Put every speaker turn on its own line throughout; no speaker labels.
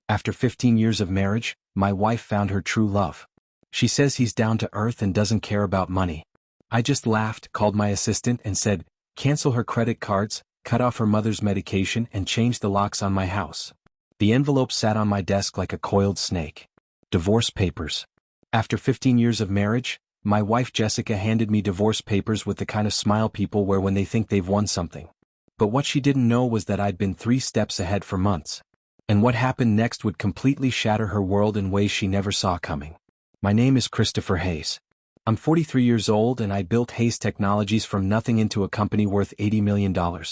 After 15 years of marriage, my wife found her true love. She says he's down to earth and doesn't care about money. I just laughed, called my assistant and said, cancel her credit cards, cut off her mother's medication and change the locks on my house. The envelope sat on my desk like a coiled snake. Divorce papers. After 15 years of marriage, my wife Jessica handed me divorce papers with the kind of smile people wear when they think they've won something. But what she didn't know was that I'd been 3 steps ahead for months. And what happened next would completely shatter her world in ways she never saw coming. My name is Christopher Hayes. I'm 43 years old and I built Hayes Technologies from nothing into a company worth $80 million.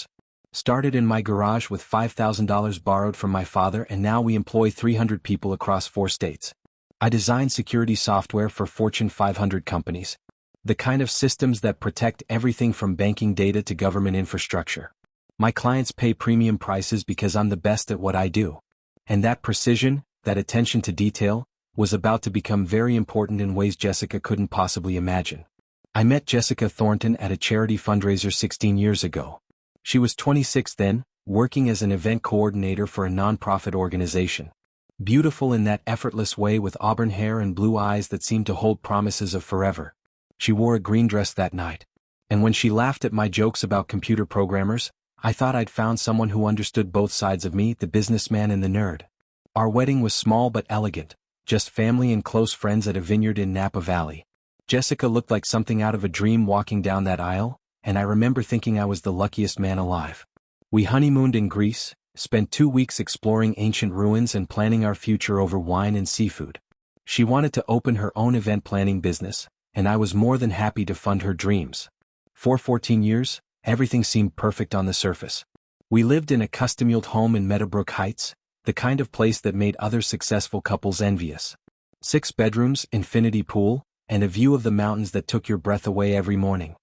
Started in my garage with $5,000 borrowed from my father and now we employ 300 people across 4 states. I design security software for Fortune 500 companies. The kind of systems that protect everything from banking data to government infrastructure. My clients pay premium prices because I'm the best at what I do. And that precision, that attention to detail, was about to become very important in ways Jessica couldn't possibly imagine. I met Jessica Thornton at a charity fundraiser 16 years ago. She was 26 then, working as an event coordinator for a nonprofit organization. Beautiful in that effortless way with auburn hair and blue eyes that seemed to hold promises of forever. She wore a green dress that night. And when she laughed at my jokes about computer programmers, I thought I'd found someone who understood both sides of me, the businessman and the nerd. Our wedding was small but elegant, just family and close friends at a vineyard in Napa Valley. Jessica looked like something out of a dream walking down that aisle, and I remember thinking I was the luckiest man alive. We honeymooned in Greece, spent 2 weeks exploring ancient ruins and planning our future over wine and seafood. She wanted to open her own event planning business, and I was more than happy to fund her dreams. For 14 years, everything seemed perfect on the surface. We lived in a custom-built home in Meadowbrook Heights, the kind of place that made other successful couples envious. 6 bedrooms, infinity pool, and a view of the mountains that took your breath away every morning.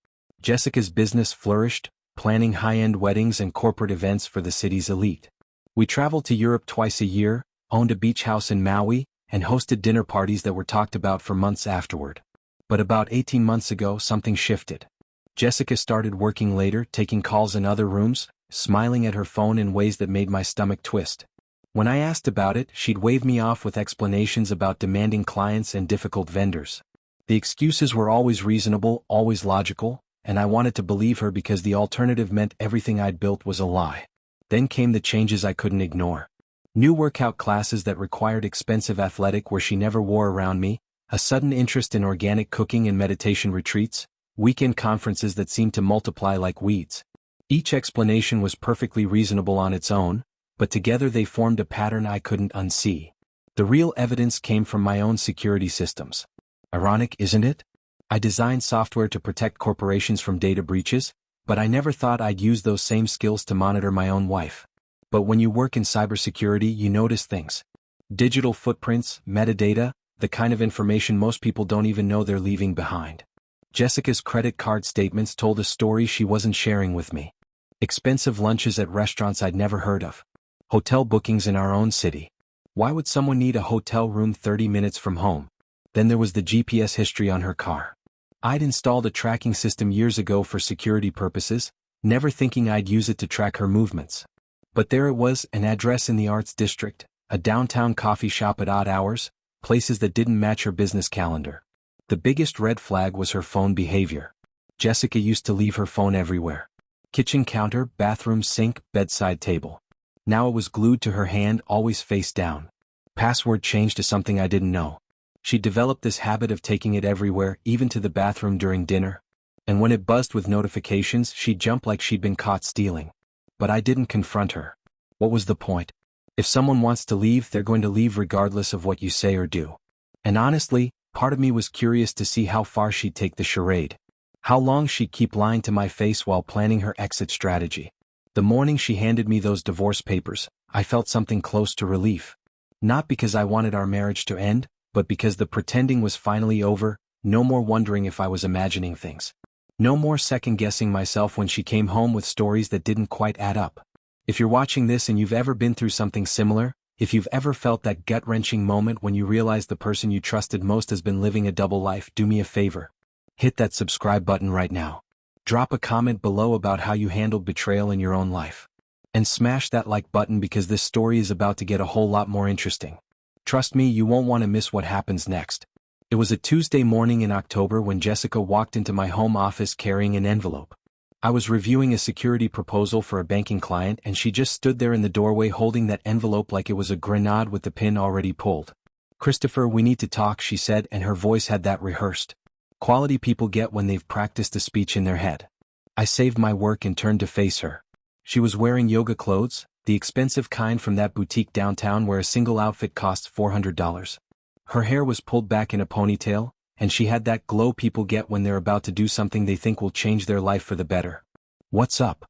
Jessica's business flourished, planning high-end weddings and corporate events for the city's elite. We traveled to Europe twice a year, owned a beach house in Maui, and hosted dinner parties that were talked about for months afterward. But about 18 months ago, something shifted. Jessica started working later, taking calls in other rooms, smiling at her phone in ways that made my stomach twist. When I asked about it, she'd wave me off with explanations about demanding clients and difficult vendors. The excuses were always reasonable, always logical, and I wanted to believe her because the alternative meant everything I'd built was a lie. Then came the changes I couldn't ignore. New workout classes that required expensive athletic wear she never wore around me, a sudden interest in organic cooking and meditation retreats, weekend conferences that seemed to multiply like weeds. Each explanation was perfectly reasonable on its own, but together they formed a pattern I couldn't unsee. The real evidence came from my own security systems. Ironic, isn't it? I designed software to protect corporations from data breaches, but I never thought I'd use those same skills to monitor my own wife. But when you work in cybersecurity, you notice things. Digital footprints, metadata, the kind of information most people don't even know they're leaving behind. Jessica's credit card statements told a story she wasn't sharing with me. Expensive lunches at restaurants I'd never heard of. Hotel bookings in our own city. Why would someone need a hotel room 30 minutes from home? Then there was the GPS history on her car. I'd installed a tracking system years ago for security purposes, never thinking I'd use it to track her movements. But there it was, an address in the Arts District, a downtown coffee shop at odd hours, places that didn't match her business calendar. The biggest red flag was her phone behavior. Jessica used to leave her phone everywhere. Kitchen counter, bathroom sink, bedside table. Now it was glued to her hand, always face down. Password changed to something I didn't know. She developed this habit of taking it everywhere, even to the bathroom during dinner. And when it buzzed with notifications, she'd jump like she'd been caught stealing. But I didn't confront her. What was the point? If someone wants to leave, they're going to leave regardless of what you say or do. And honestly, part of me was curious to see how far she'd take the charade. How long she'd keep lying to my face while planning her exit strategy. The morning she handed me those divorce papers, I felt something close to relief. Not because I wanted our marriage to end, but because the pretending was finally over, no more wondering if I was imagining things. No more second-guessing myself when she came home with stories that didn't quite add up. If you're watching this and you've ever been through something similar, if you've ever felt that gut-wrenching moment when you realize the person you trusted most has been living a double life, do me a favor. Hit that subscribe button right now. Drop a comment below about how you handled betrayal in your own life. And smash that like button because this story is about to get a whole lot more interesting. Trust me, you won't want to miss what happens next. It was a Tuesday morning in October when Jessica walked into my home office carrying an envelope. I was reviewing a security proposal for a banking client and she just stood there in the doorway holding that envelope like it was a grenade with the pin already pulled. "Christopher, we need to talk," she said, and her voice had that rehearsed quality people get when they've practiced a speech in their head. I saved my work and turned to face her. She was wearing yoga clothes, the expensive kind from that boutique downtown where a single outfit costs $400. Her hair was pulled back in a ponytail, and she had that glow people get when they're about to do something they think will change their life for the better. "What's up?"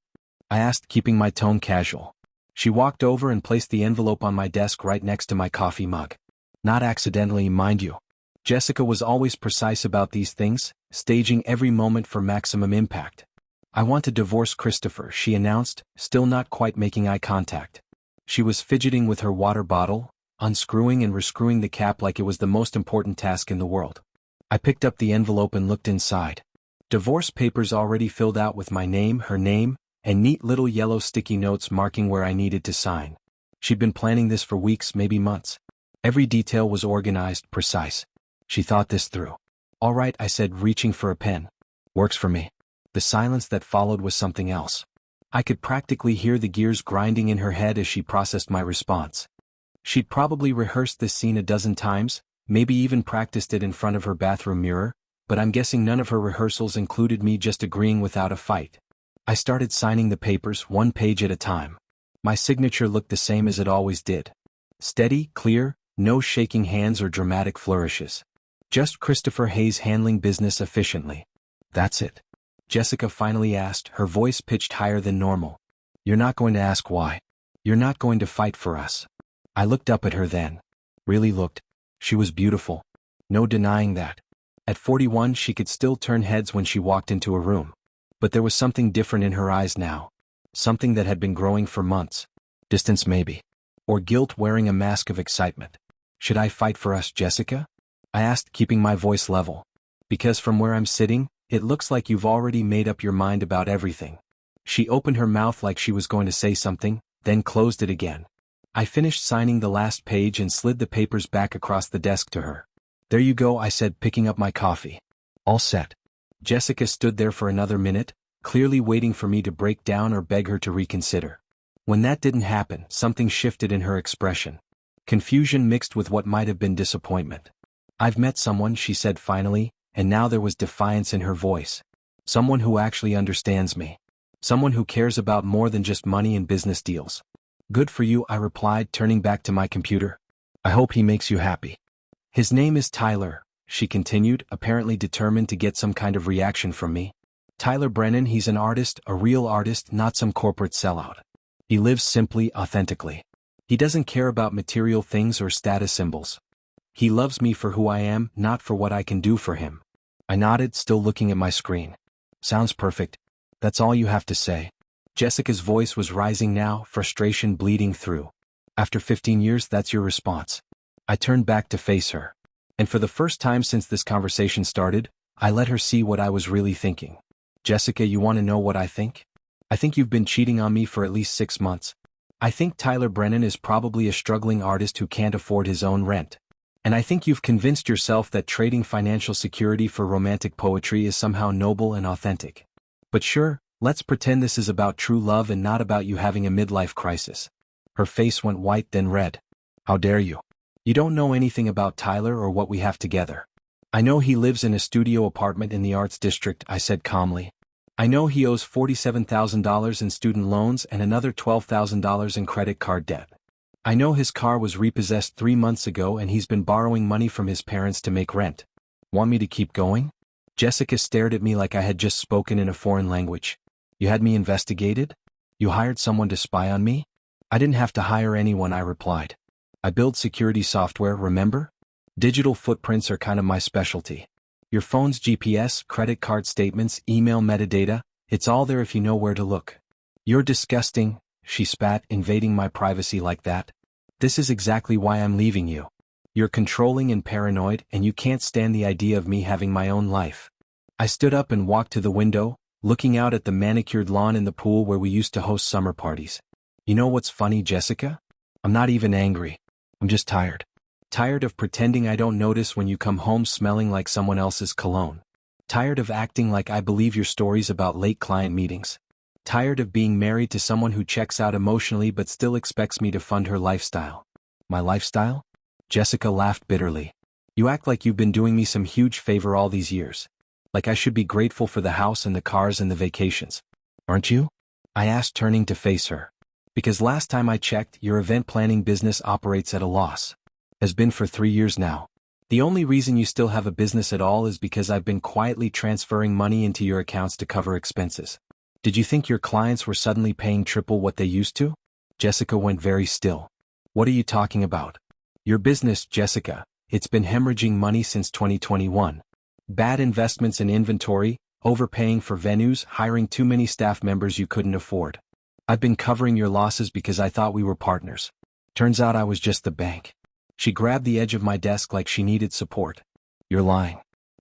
I asked, keeping my tone casual. She walked over and placed the envelope on my desk right next to my coffee mug. Not accidentally, mind you. Jessica was always precise about these things, staging every moment for maximum impact. "I want to divorce Christopher," she announced, still not quite making eye contact. She was fidgeting with her water bottle, unscrewing and rescrewing the cap like it was the most important task in the world. I picked up the envelope and looked inside. Divorce papers already filled out with my name, her name, and neat little yellow sticky notes marking where I needed to sign. She'd been planning this for weeks, maybe months. Every detail was organized, precise. She thought this through. "All right," I said, reaching for a pen. "Works for me." The silence that followed was something else. I could practically hear the gears grinding in her head as she processed my response. She'd probably rehearsed this scene a dozen times, maybe even practiced it in front of her bathroom mirror, but I'm guessing none of her rehearsals included me just agreeing without a fight. I started signing the papers, one page at a time. My signature looked the same as it always did. Steady, clear, no shaking hands or dramatic flourishes. Just Christopher Hayes handling business efficiently. "That's it?" Jessica finally asked, her voice pitched higher than normal. "You're not going to ask why? You're not going to fight for us?" I looked up at her then. Really looked. She was beautiful. No denying that. At 41 she could still turn heads when she walked into a room. But there was something different in her eyes now. Something that had been growing for months. Distance maybe. Or guilt wearing a mask of excitement. "Should I fight for us, Jessica?" I asked, keeping my voice level. "Because from where I'm sitting, it looks like you've already made up your mind about everything." She opened her mouth like she was going to say something, then closed it again. I finished signing the last page and slid the papers back across the desk to her. "There you go," I said, picking up my coffee. "All set." Jessica stood there for another minute, clearly waiting for me to break down or beg her to reconsider. When that didn't happen, something shifted in her expression. Confusion mixed with what might have been disappointment. "I've met someone," she said finally, and now there was defiance in her voice. "Someone who actually understands me. Someone who cares about more than just money and business deals." "Good for you," I replied, turning back to my computer. "I hope he makes you happy." "His name is Tyler," she continued, apparently determined to get some kind of reaction from me. "Tyler Brennan, he's an artist, a real artist, not some corporate sellout. He lives simply, authentically. He doesn't care about material things or status symbols. He loves me for who I am, not for what I can do for him." I nodded, still looking at my screen. "Sounds perfect. That's all you have to say?" Jessica's voice was rising now, frustration bleeding through. "After 15 years, that's your response?" I turned back to face her. And for the first time since this conversation started, I let her see what I was really thinking. "Jessica, you want to know what I think? I think you've been cheating on me for at least 6 months. I think Tyler Brennan is probably a struggling artist who can't afford his own rent. And I think you've convinced yourself that trading financial security for romantic poetry is somehow noble and authentic. But sure, let's pretend this is about true love and not about you having a midlife crisis." Her face went white then red. "How dare you? You don't know anything about Tyler or what we have together." "I know he lives in a studio apartment in the Arts District," I said calmly. "I know he owes $47,000 in student loans and another $12,000 in credit card debt. I know his car was repossessed 3 months ago and he's been borrowing money from his parents to make rent. Want me to keep going?" Jessica stared at me like I had just spoken in a foreign language. "You had me investigated? You hired someone to spy on me?" "I didn't have to hire anyone," I replied. "I build security software, remember? Digital footprints are kind of my specialty. Your phone's GPS, credit card statements, email metadata, it's all there if you know where to look." "You're disgusting," she spat, invading my privacy like that. "This is exactly why I'm leaving you. You're controlling and paranoid, and you can't stand the idea of me having my own life." I stood up and walked to the window, looking out at the manicured lawn and the pool where we used to host summer parties. You know what's funny, Jessica? I'm not even angry. I'm just tired. Tired of pretending I don't notice when you come home smelling like someone else's cologne. Tired of acting like I believe your stories about late client meetings. Tired of being married to someone who checks out emotionally but still expects me to fund her lifestyle. My lifestyle? Jessica laughed bitterly. You act like you've been doing me some huge favor all these years. Like I should be grateful for the house and the cars and the vacations. Aren't you? I asked, turning to face her. Because last time I checked, your event planning business operates at a loss. Has been for 3 years now. The only reason you still have a business at all is because I've been quietly transferring money into your accounts to cover expenses. Did you think your clients were suddenly paying triple what they used to? Jessica went very still. What are you talking about? Your business, Jessica. It's been hemorrhaging money since 2021. Bad investments in inventory, overpaying for venues, hiring too many staff members you couldn't afford. I've been covering your losses because I thought we were partners. Turns out I was just the bank. She grabbed the edge of my desk like she needed support. You're lying.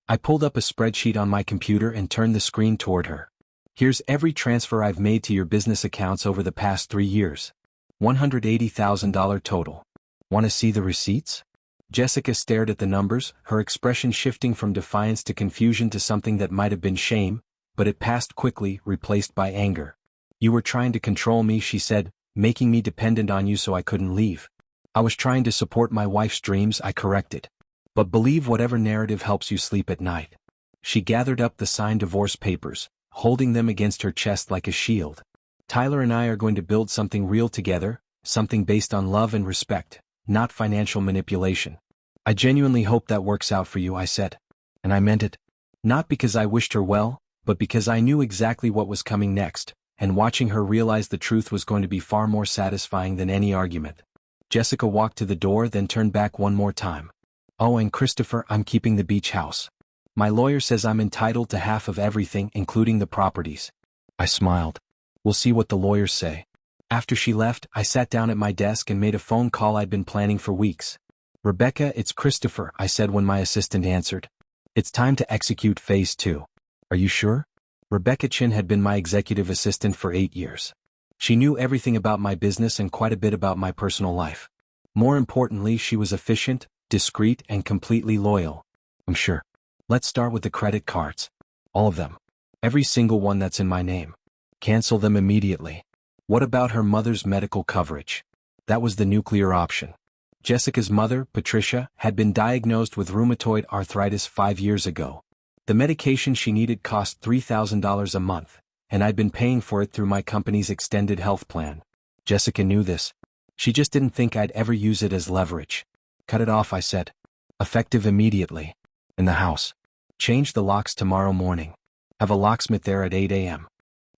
I pulled up a spreadsheet on my computer and turned the screen toward her. Here's every transfer I've made to your business accounts over the past 3 years. $180,000 total. Want to see the receipts? Jessica stared at the numbers, her expression shifting from defiance to confusion to something that might have been shame, but it passed quickly, replaced by anger. You were trying to control me, she said, making me dependent on you so I couldn't leave. I was trying to support my wife's dreams, I corrected. But believe whatever narrative helps you sleep at night. She gathered up the signed divorce papers, holding them against her chest like a shield. Tyler and I are going to build something real together, something based on love and respect, not financial manipulation. I genuinely hope that works out for you, I said. And I meant it. Not because I wished her well, but because I knew exactly what was coming next, and watching her realize the truth was going to be far more satisfying than any argument. Jessica walked to the door, then turned back one more time. Oh, and Christopher, I'm keeping the beach house. My lawyer says I'm entitled to half of everything, including the properties. I smiled. We'll see what the lawyers say. After she left, I sat down at my desk and made a phone call I'd been planning for weeks. Rebecca, it's Christopher, I said when my assistant answered. It's time to execute phase 2. Are you sure? Rebecca Chin had been my executive assistant for 8 years. She knew everything about my business and quite a bit about my personal life. More importantly, she was efficient, discreet, and completely loyal. I'm sure. Let's start with the credit cards. All of them. Every single one that's in my name. Cancel them immediately. What about her mother's medical coverage? That was the nuclear option. Jessica's mother, Patricia, had been diagnosed with rheumatoid arthritis 5 years ago. The medication she needed cost $3,000 a month, and I'd been paying for it through my company's extended health plan. Jessica knew this. She just didn't think I'd ever use it as leverage. Cut it off, I said. Effective immediately. In the house. Change the locks tomorrow morning. Have a locksmith there at 8 a.m.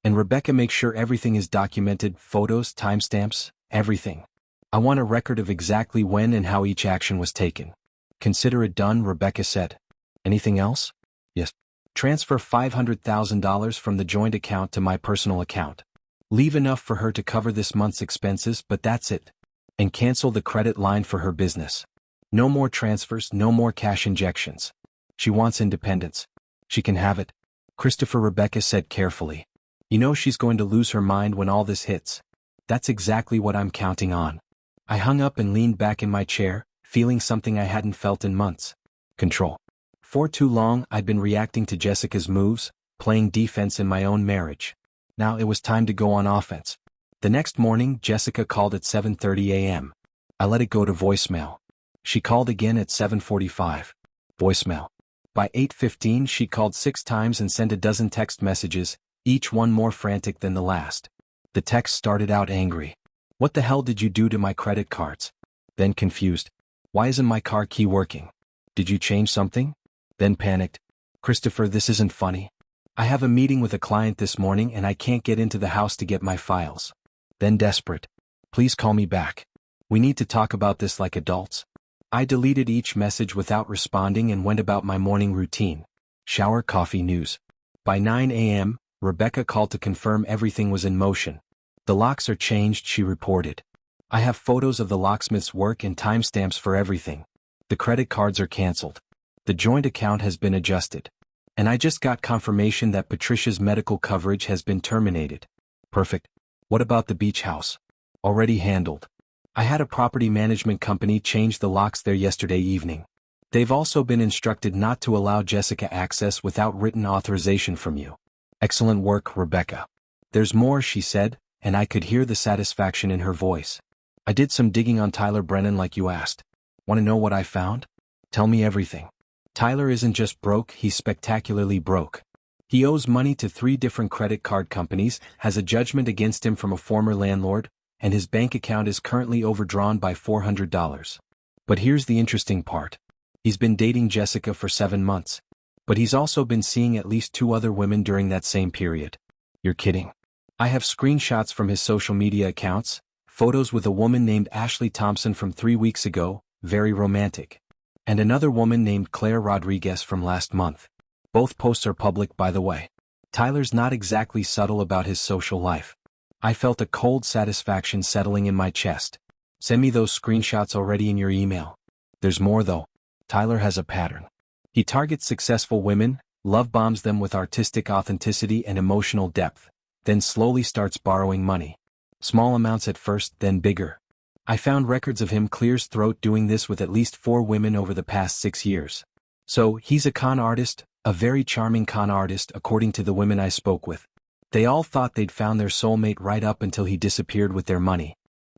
And Rebecca, make sure everything is documented, photos, timestamps, everything. I want a record of exactly when and how each action was taken. Consider it done, Rebecca said. Anything else? Yes. Transfer $500,000 from the joint account to my personal account. Leave enough for her to cover this month's expenses, but that's it. And cancel the credit line for her business. No more transfers, no more cash injections. She wants independence. She can have it. Christopher, Rebecca said carefully. You know she's going to lose her mind when all this hits. That's exactly what I'm counting on. I hung up and leaned back in my chair, feeling something I hadn't felt in months. Control. For too long, I'd been reacting to Jessica's moves, playing defense in my own marriage. Now it was time to go on offense. The next morning, Jessica called at 7:30 a.m. I let it go to voicemail. She called again at 7:45. Voicemail. By 8:15, she called 6 times and sent a dozen text messages, each one more frantic than the last. The text started out angry. What the hell did you do to my credit cards? Then confused. Why isn't my car key working? Did you change something? Then panicked. Christopher, this isn't funny. I have a meeting with a client this morning and I can't get into the house to get my files. Then desperate. Please call me back. We need to talk about this like adults. I deleted each message without responding and went about my morning routine. Shower, coffee, news. By 9 a.m., Rebecca called to confirm everything was in motion. The locks are changed, she reported. I have photos of the locksmith's work and timestamps for everything. The credit cards are canceled. The joint account has been adjusted. And I just got confirmation that Patricia's medical coverage has been terminated. Perfect. What about the beach house? Already handled. I had a property management company change the locks there yesterday evening. They've also been instructed not to allow Jessica access without written authorization from you. Excellent work, Rebecca. There's more, she said, and I could hear the satisfaction in her voice. I did some digging on Tyler Brennan like you asked. Want to know what I found? Tell me everything. Tyler isn't just broke, he's spectacularly broke. He owes money to 3 different credit card companies, has a judgment against him from a former landlord, and his bank account is currently overdrawn by $400. But here's the interesting part. He's been dating Jessica for 7 months. But he's also been seeing at least 2 other women during that same period. You're kidding. I have screenshots from his social media accounts, photos with a woman named Ashley Thompson from 3 weeks ago, very romantic. And another woman named Claire Rodriguez from last month. Both posts are public, by the way. Tyler's not exactly subtle about his social life. I felt a cold satisfaction settling in my chest. Send me those screenshots already in your email. There's more though. Tyler has a pattern. He targets successful women, love bombs them with artistic authenticity and emotional depth, then slowly starts borrowing money. Small amounts at first, then bigger. I found records of him clears throat doing this with at least 4 women over the past 6 years. So, he's a con artist, a very charming con artist according to the women I spoke with. They all thought they'd found their soulmate right up until he disappeared with their money.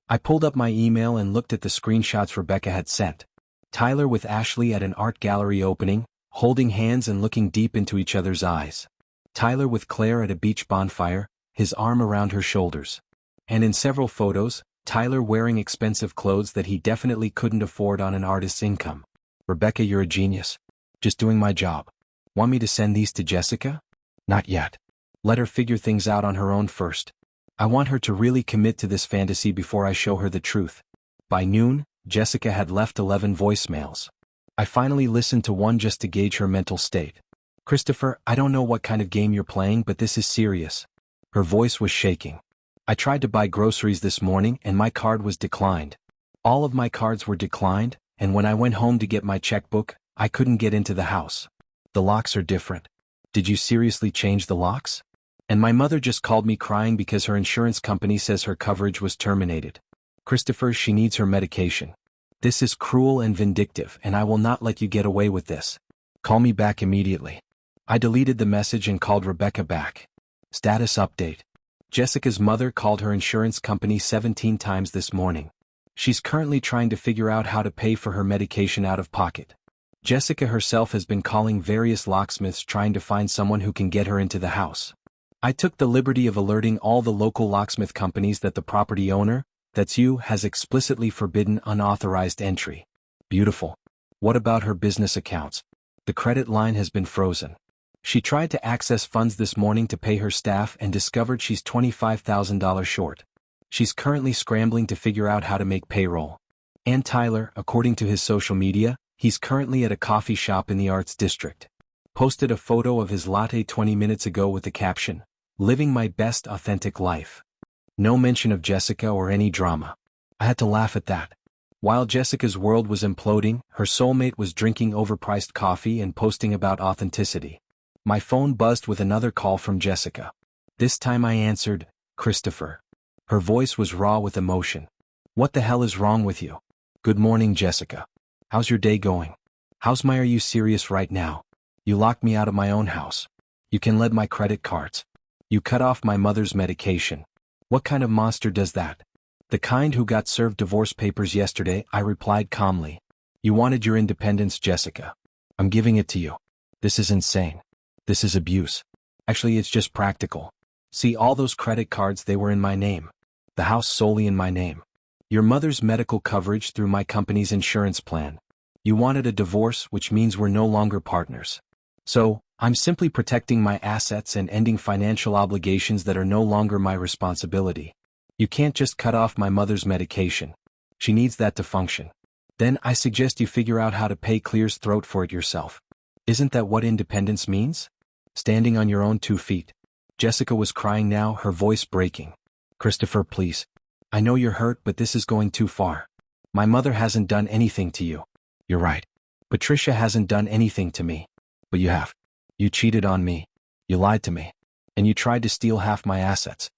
I pulled up my email and looked at the screenshots Rebecca had sent. Tyler with Ashley at an art gallery opening, holding hands and looking deep into each other's eyes. Tyler with Claire at a beach bonfire, his arm around her shoulders. And in several photos, Tyler wearing expensive clothes that he definitely couldn't afford on an artist's income. Rebecca, you're a genius. Just doing my job. Want me to send these to Jessica? Not yet. Let her figure things out on her own first. I want her to really commit to this fantasy before I show her the truth. By noon, Jessica had left 11 voicemails. I finally listened to one just to gauge her mental state. Christopher, I don't know what kind of game you're playing, but this is serious. Her voice was shaking. I tried to buy groceries this morning and my card was declined. All of my cards were declined, and when I went home to get my checkbook, I couldn't get into the house. The locks are different. Did you seriously change the locks? And my mother just called me crying because her insurance company says her coverage was terminated. Christopher, she needs her medication. This is cruel and vindictive, and I will not let you get away with this. Call me back immediately. I deleted the message and called Rebecca back. Status update. Jessica's mother called her insurance company 17 times this morning. She's currently trying to figure out how to pay for her medication out of pocket. Jessica herself has been calling various locksmiths trying to find someone who can get her into the house. I took the liberty of alerting all the local locksmith companies that the property owner, that's you, has explicitly forbidden unauthorized entry. Beautiful. What about her business accounts? The credit line has been frozen. She tried to access funds this morning to pay her staff and discovered she's $25,000 short. She's currently scrambling to figure out how to make payroll. And Tyler, according to his social media, he's currently at a coffee shop in the Arts District. Posted a photo of his latte 20 minutes ago with the caption, "Living my best authentic life." No mention of Jessica or any drama. I had to laugh at that. While Jessica's world was imploding, her soulmate was drinking overpriced coffee and posting about authenticity. My phone buzzed with another call from Jessica. This time I answered, Christopher. Her voice was raw with emotion. What the hell is wrong with you? Good morning, Jessica. How's your day going? How's my, are you serious right now? You locked me out of my own house. You can lend my credit cards. You cut off my mother's medication. What kind of monster does that? The kind who got served divorce papers yesterday, I replied calmly. You wanted your independence, Jessica. I'm giving it to you. This is insane. This is abuse. Actually, it's just practical. See all those credit cards, they were in my name. The house solely in my name. Your mother's medical coverage through my company's insurance plan. You wanted a divorce, which means we're no longer partners. So, I'm simply protecting my assets and ending financial obligations that are no longer my responsibility. You can't just cut off my mother's medication. She needs that to function. Then I suggest you figure out how to pay Clear's throat for it yourself. Isn't that what independence means? Standing on your own 2 feet. Jessica was crying now, her voice breaking. Christopher, please. I know you're hurt, but this is going too far. My mother hasn't done anything to you. You're right. Patricia hasn't done anything to me. But you have. You cheated on me. You lied to me. And you tried to steal half my assets.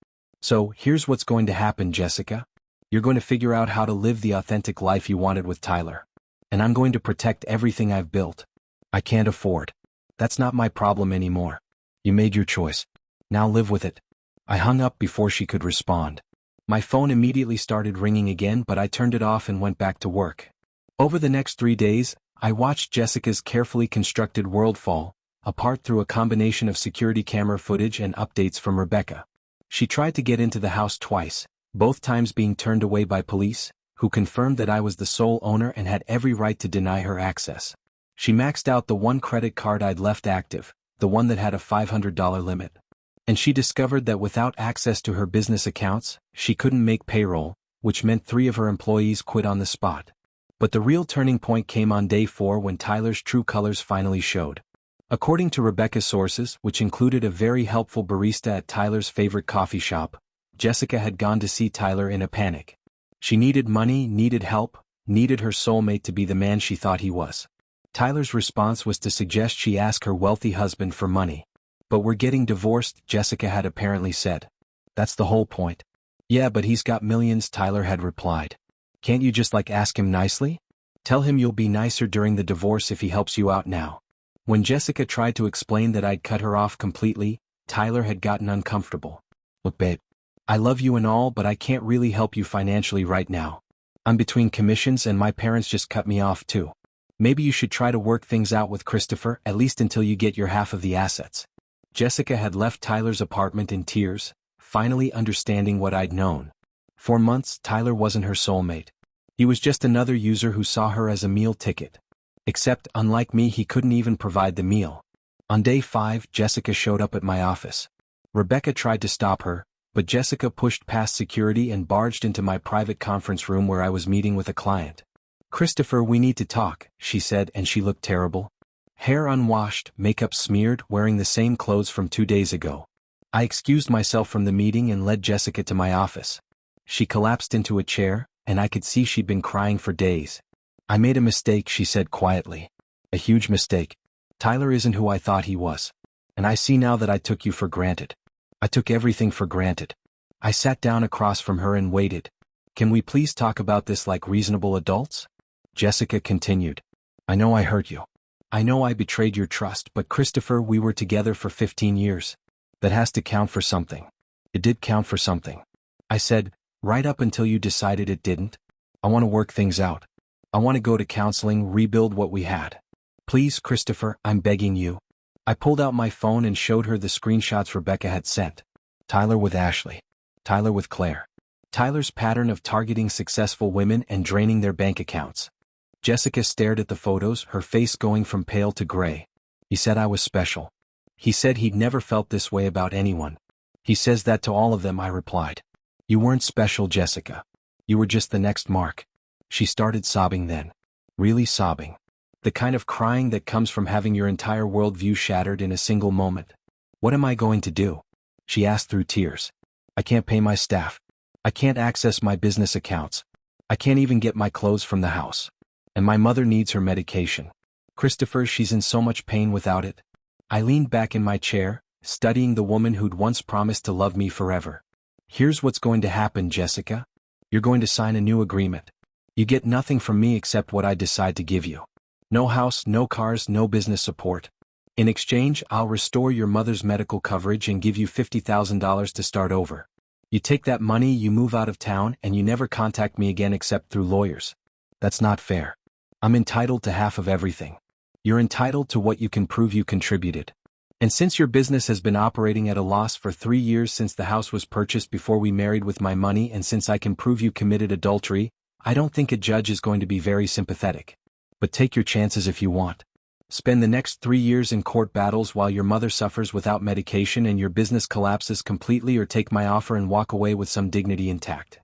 So, here's what's going to happen, Jessica. You're going to figure out how to live the authentic life you wanted with Tyler. And I'm going to protect everything I've built. I can't afford. That's not my problem anymore. You made your choice. Now live with it. I hung up before she could respond. My phone immediately started ringing again, but I turned it off and went back to work. Over the next 3 days, I watched Jessica's carefully constructed world fall apart through a combination of security camera footage and updates from Rebecca. She tried to get into the house twice, both times being turned away by police, who confirmed that I was the sole owner and had every right to deny her access. She maxed out the one credit card I'd left active, the one that had a $500 limit. And she discovered that without access to her business accounts, she couldn't make payroll, which meant 3 of her employees quit on the spot. But the real turning point came on day 4 when Tyler's true colors finally showed. According to Rebecca's sources, which included a very helpful barista at Tyler's favorite coffee shop, Jessica had gone to see Tyler in a panic. She needed money, needed help, needed her soulmate to be the man she thought he was. Tyler's response was to suggest she ask her wealthy husband for money. But we're getting divorced, Jessica had apparently said. That's the whole point. Yeah, but he's got millions, Tyler had replied. Can't you just ask him nicely? Tell him you'll be nicer during the divorce if he helps you out now. When Jessica tried to explain that I'd cut her off completely, Tyler had gotten uncomfortable. Look, babe. I love you and all, but I can't really help you financially right now. I'm between commissions and my parents just cut me off too. Maybe you should try to work things out with Christopher, at least until you get your half of the assets. Jessica had left Tyler's apartment in tears, finally understanding what I'd known. For months, Tyler wasn't her soulmate. He was just another user who saw her as a meal ticket. Except, unlike me, he couldn't even provide the meal. On day 5, Jessica showed up at my office. Rebecca tried to stop her, but Jessica pushed past security and barged into my private conference room where I was meeting with a client. Christopher, we need to talk, she said, and she looked terrible. Hair unwashed, makeup smeared, wearing the same clothes from 2 days ago. I excused myself from the meeting and led Jessica to my office. She collapsed into a chair, and I could see she'd been crying for days. I made a mistake, she said quietly. A huge mistake. Tyler isn't who I thought he was. And I see now that I took you for granted. I took everything for granted. I sat down across from her and waited. Can we please talk about this like reasonable adults? Jessica continued. I know I hurt you. I know I betrayed your trust, but Christopher, we were together for 15 years. That has to count for something. It did count for something. I said, right up until you decided it didn't. I want to work things out. I want to go to counseling, rebuild what we had. Please, Christopher, I'm begging you. I pulled out my phone and showed her the screenshots Rebecca had sent. Tyler with Ashley. Tyler with Claire. Tyler's pattern of targeting successful women and draining their bank accounts. Jessica stared at the photos, her face going from pale to gray. He said I was special. He said he'd never felt this way about anyone. He says that to all of them, I replied. You weren't special, Jessica. You were just the next Mark. She started sobbing then. Really sobbing. The kind of crying that comes from having your entire worldview shattered in a single moment. What am I going to do? She asked through tears. I can't pay my staff. I can't access my business accounts. I can't even get my clothes from the house. And my mother needs her medication. Christopher, she's in so much pain without it. I leaned back in my chair, studying the woman who'd once promised to love me forever. Here's what's going to happen, Jessica. You're going to sign a new agreement. You get nothing from me except what I decide to give you. No house, no cars, no business support. In exchange, I'll restore your mother's medical coverage and give you $50,000 to start over. You take that money, you move out of town, and you never contact me again except through lawyers. That's not fair. I'm entitled to half of everything. You're entitled to what you can prove you contributed. And since your business has been operating at a loss for 3 years since the house was purchased before we married with my money, and since I can prove you committed adultery, I don't think a judge is going to be very sympathetic. But take your chances if you want. Spend the next 3 years in court battles while your mother suffers without medication and your business collapses completely, or take my offer and walk away with some dignity intact.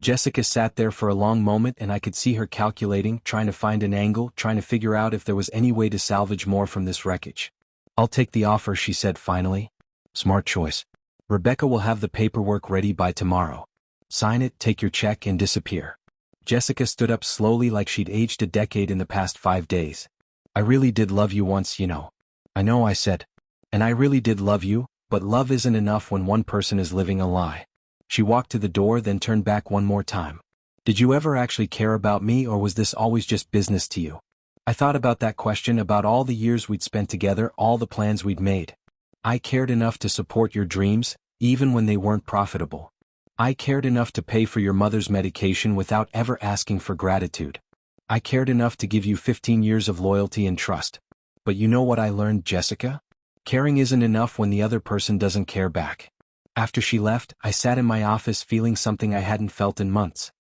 Jessica sat there for a long moment, and I could see her calculating, trying to find an angle, trying to figure out if there was any way to salvage more from this wreckage. I'll take the offer, she said finally. Smart choice. Rebecca will have the paperwork ready by tomorrow. Sign it, take your check, and disappear. Jessica stood up slowly like she'd aged a decade in the past 5 days. I really did love you once, you know. I know, I said. And I really did love you, but love isn't enough when one person is living a lie. She walked to the door, then turned back one more time. Did you ever actually care about me, or was this always just business to you? I thought about that question, about all the years we'd spent together, all the plans we'd made. I cared enough to support your dreams, even when they weren't profitable. I cared enough to pay for your mother's medication without ever asking for gratitude. I cared enough to give you 15 years of loyalty and trust. But you know what I learned, Jessica? Caring isn't enough when the other person doesn't care back. After she left, I sat in my office feeling something I hadn't felt in months.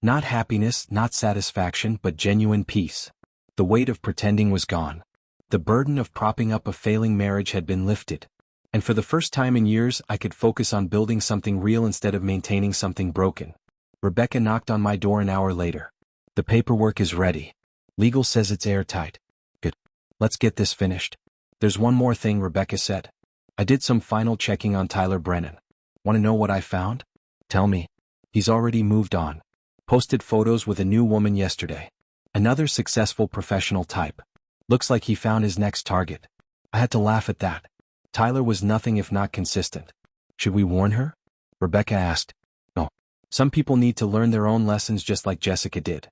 Not happiness, not satisfaction, but genuine peace. The weight of pretending was gone. The burden of propping up a failing marriage had been lifted. And for the first time in years, I could focus on building something real instead of maintaining something broken. Rebecca knocked on my door an hour later. The paperwork is ready. Legal says it's airtight. Good. Let's get this finished. There's one more thing, Rebecca said. I did some final checking on Tyler Brennan. Want to know what I found? Tell me. He's already moved on. Posted photos with a new woman yesterday. Another successful professional type. Looks like he found his next target. I had to laugh at that. Tyler was nothing if not consistent. Should we warn her? Rebecca asked. No. Some people need to learn their own lessons just like Jessica did.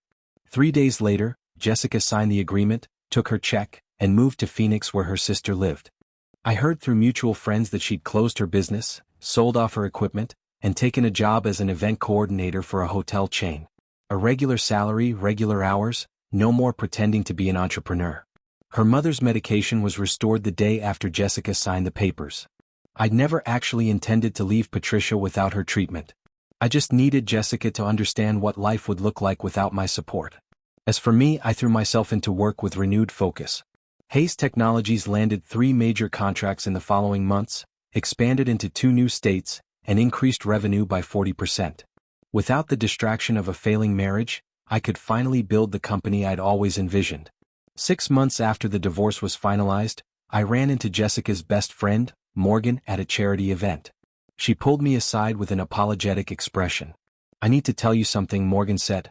3 days later, Jessica signed the agreement, took her check, and moved to Phoenix where her sister lived. I heard through mutual friends that she'd closed her business, sold off her equipment, and taken a job as an event coordinator for a hotel chain. A regular salary, regular hours, no more pretending to be an entrepreneur. Her mother's medication was restored the day after Jessica signed the papers. I'd never actually intended to leave Patricia without her treatment. I just needed Jessica to understand what life would look like without my support. As for me, I threw myself into work with renewed focus. Hayes Technologies landed 3 major contracts in the following months, expanded into 2 new states, and increased revenue by 40%. Without the distraction of a failing marriage, I could finally build the company I'd always envisioned. 6 months after the divorce was finalized, I ran into Jessica's best friend, Morgan, at a charity event. She pulled me aside with an apologetic expression. I need to tell you something, Morgan said.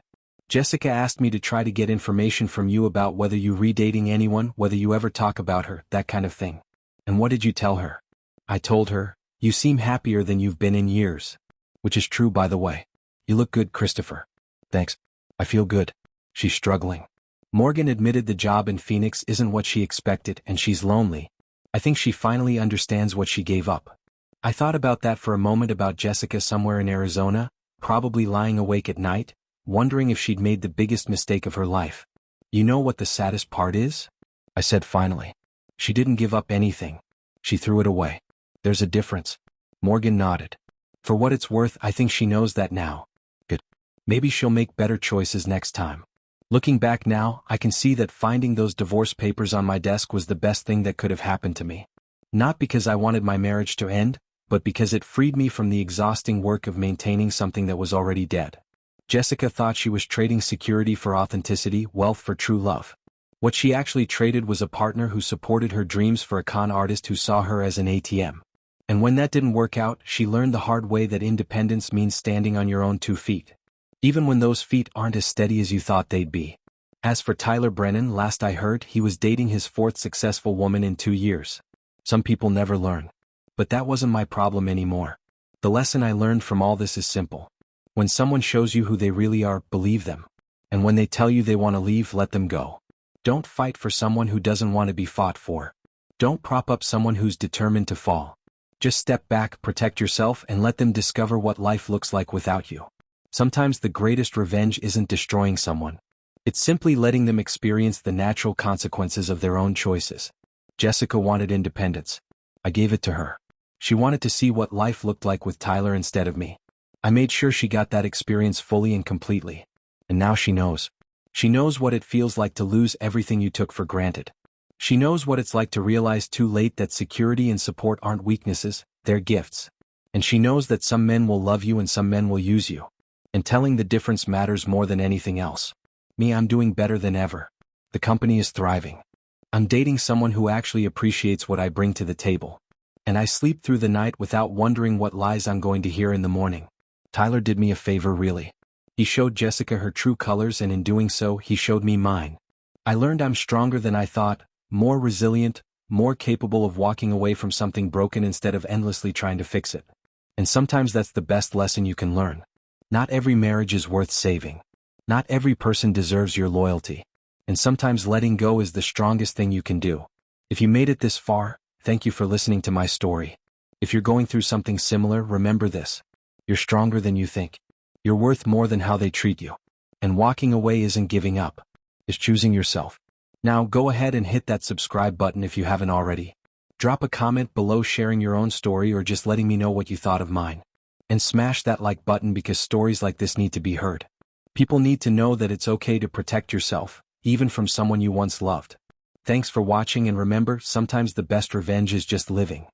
Jessica asked me to try to get information from you about whether you redating anyone, whether you ever talk about her, that kind of thing. And what did you tell her? I told her, you seem happier than you've been in years. Which is true, by the way. You look good, Christopher. Thanks. I feel good. She's struggling. Morgan admitted the job in Phoenix isn't what she expected, and she's lonely. I think she finally understands what she gave up. I thought about that for a moment, about Jessica somewhere in Arizona, probably lying awake at night, wondering if she'd made the biggest mistake of her life. You know what the saddest part is? I said finally. She didn't give up anything. She threw it away. There's a difference. Morgan nodded. For what it's worth, I think she knows that now. Good. Maybe she'll make better choices next time. Looking back now, I can see that finding those divorce papers on my desk was the best thing that could have happened to me. Not because I wanted my marriage to end, but because it freed me from the exhausting work of maintaining something that was already dead. Jessica thought she was trading security for authenticity, wealth for true love. What she actually traded was a partner who supported her dreams for a con artist who saw her as an ATM. And when that didn't work out, she learned the hard way that independence means standing on your own 2 feet. Even when those feet aren't as steady as you thought they'd be. As for Tyler Brennan, last I heard, he was dating his 4th successful woman in 2 years. Some people never learn. But that wasn't my problem anymore. The lesson I learned from all this is simple. When someone shows you who they really are, believe them. And when they tell you they want to leave, let them go. Don't fight for someone who doesn't want to be fought for. Don't prop up someone who's determined to fall. Just step back, protect yourself, and let them discover what life looks like without you. Sometimes the greatest revenge isn't destroying someone. It's simply letting them experience the natural consequences of their own choices. Jessica wanted independence. I gave it to her. She wanted to see what life looked like with Tyler instead of me. I made sure she got that experience fully and completely. And now she knows. She knows what it feels like to lose everything you took for granted. She knows what it's like to realize too late that security and support aren't weaknesses, they're gifts. And she knows that some men will love you and some men will use you. And telling the difference matters more than anything else. Me, I'm doing better than ever. The company is thriving. I'm dating someone who actually appreciates what I bring to the table. And I sleep through the night without wondering what lies I'm going to hear in the morning. Tyler did me a favor, really. He showed Jessica her true colors, and in doing so, he showed me mine. I learned I'm stronger than I thought, more resilient, more capable of walking away from something broken instead of endlessly trying to fix it. And sometimes that's the best lesson you can learn. Not every marriage is worth saving. Not every person deserves your loyalty. And sometimes letting go is the strongest thing you can do. If you made it this far, thank you for listening to my story. If you're going through something similar, remember this. You're stronger than you think. You're worth more than how they treat you. And walking away isn't giving up. It's choosing yourself. Now go ahead and hit that subscribe button if you haven't already. Drop a comment below sharing your own story or just letting me know what you thought of mine. And smash that like button because stories like this need to be heard. People need to know that it's okay to protect yourself, even from someone you once loved. Thanks for watching, and remember, sometimes the best revenge is just living.